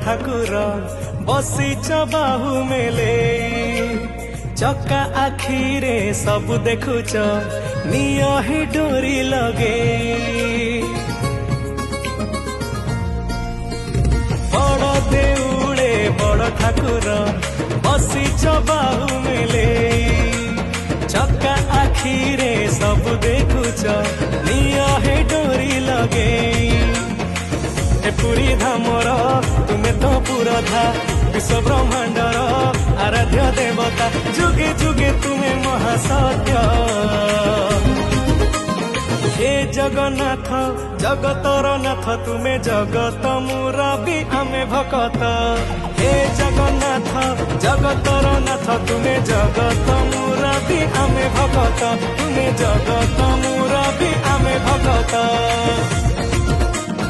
ठाकुर बसीच बाहु मेले चका आखिरे सब देखुच निय ही डोरी लगे बड़ देउड़े बड़ ठाकुर बसीच बाहु मेले चका आखिरे सब देखुच निय ही डोरी लगे ए पुरी धामर तुमे तो पुरधा विश्व ब्रह्मांडर आराध्य देवता जुगे जुगे तुमे महासत्य हे जगन्नाथ जगतर नाथ तुमे जगत मुरबी आमे भकत हे जगन्नाथ जगतर नाथ तुमे जगत मुरबी आमे भकत तुमे जगत मुरबी आमे भकत।